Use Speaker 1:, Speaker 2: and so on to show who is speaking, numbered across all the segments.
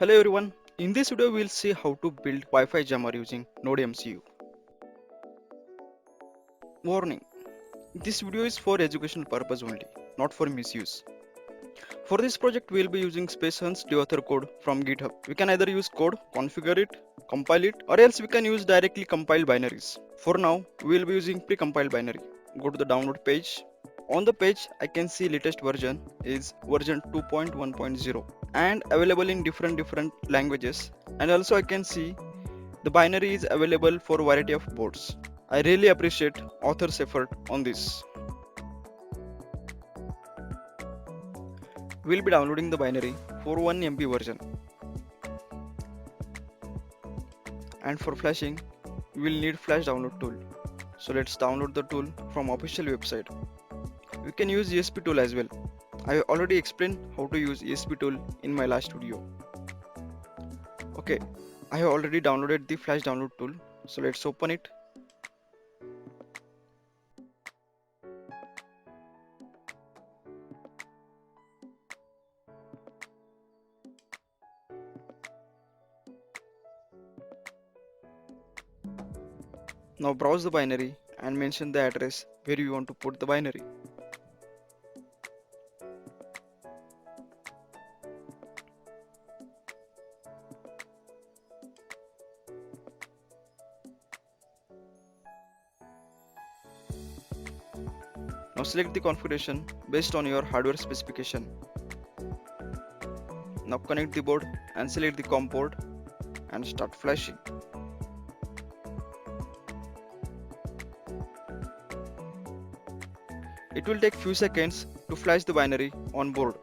Speaker 1: Hello everyone, in this video we'll see how to build Wi-Fi jammer using Nodemcu. Warning, this video is for educational purpose only, not for misuse. For this project we'll be using Spacehunt's author code from GitHub. We can either use code, configure it, compile it, or else we can use directly compiled binaries. For now, we'll be using pre-compiled binary. Go to the download page. On the page, I can see latest version is version 2.1.0 and available in different languages. And also I can see the binary is available for variety of boards. I really appreciate author's effort on this. We'll be downloading the binary for 1 MB version. And for flashing, we'll need flash download tool. So let's download the tool from official website. We can use ESP tool as well. I already explained how to use ESP tool in my last video. Okay, I have already downloaded the flash download tool. So let's open it. Now browse the binary and mention the address where you want to put the binary. Now select the configuration based on your hardware specification. Now connect the board and select the COM port and start flashing. It will take few seconds to flash the binary on board.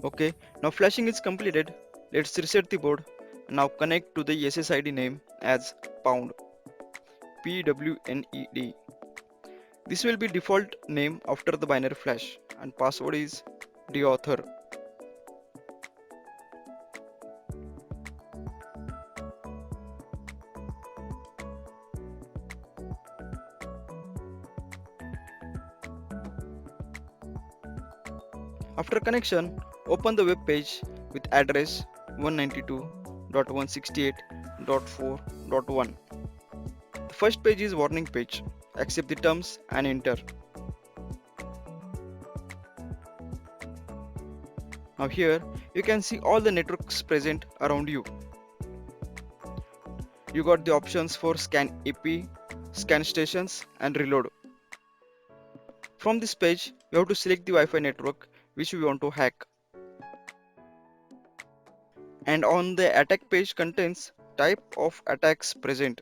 Speaker 1: Okay, now flashing is completed. Let's reset the board. Now connect to the SSID name as pound PWNED. This will be default name after the binary flash and password is author. After connection, open the web page with address 192.168.4.1. The first page is warning page. Accept the terms and enter. Now here you can see all the networks present around you. You got the options for scan IP, scan stations and reload. From this page you have to select the Wi-Fi network which we want to hack. And on the attack page contains type of attacks present.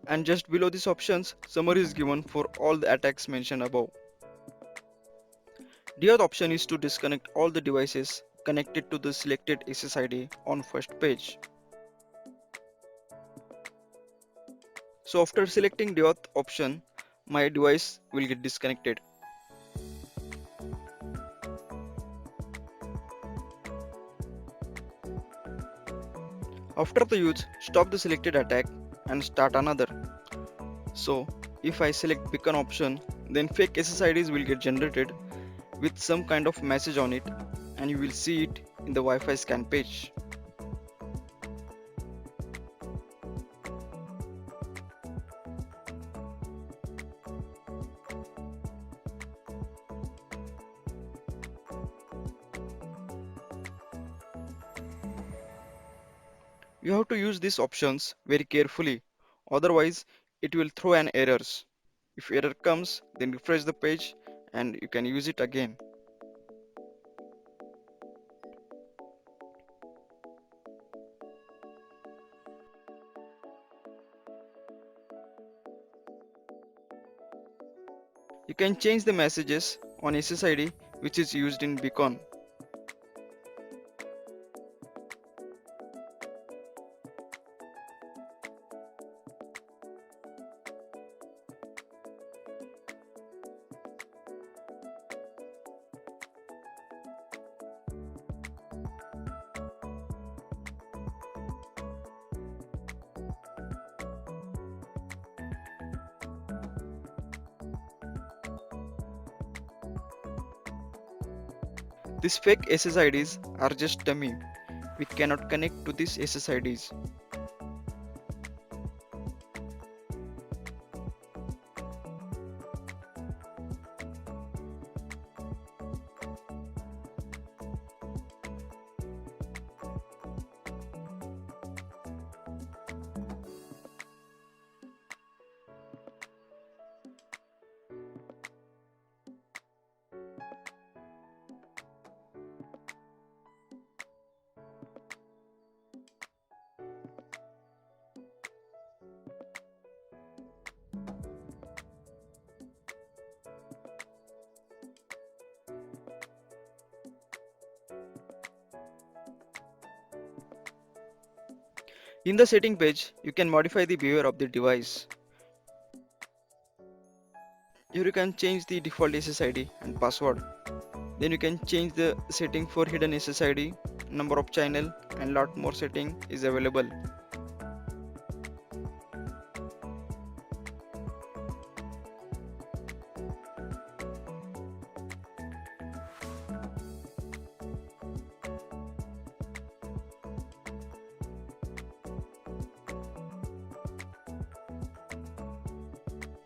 Speaker 1: And just below these options, summary is given for all the attacks mentioned above. The other option is to disconnect all the devices connected to the selected SSID on first page. So after selecting the auth option, my device will get disconnected. After the use, stop the selected attack and start another. So if I select beacon option, then fake SSIDs will get generated with some kind of message on it and you will see it in the Wi-Fi scan page. You have to use these options very carefully, otherwise it will throw an errors. If error comes, then refresh the page and you can use it again. You can change the messages on SSID which is used in beacon. These fake SSIDs are just dummy. We cannot connect to these SSIDs. In the setting page, you can modify the behavior of the device. Here you can change the default SSID and password. Then you can change the setting for hidden SSID, number of channel and lot more setting is available.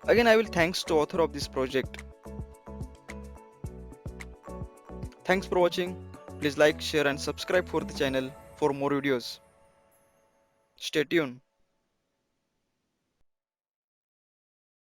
Speaker 1: Again, I will thanks to author of this project. Thanks for watching. Please like, share and subscribe for the channel for more videos. Stay tuned.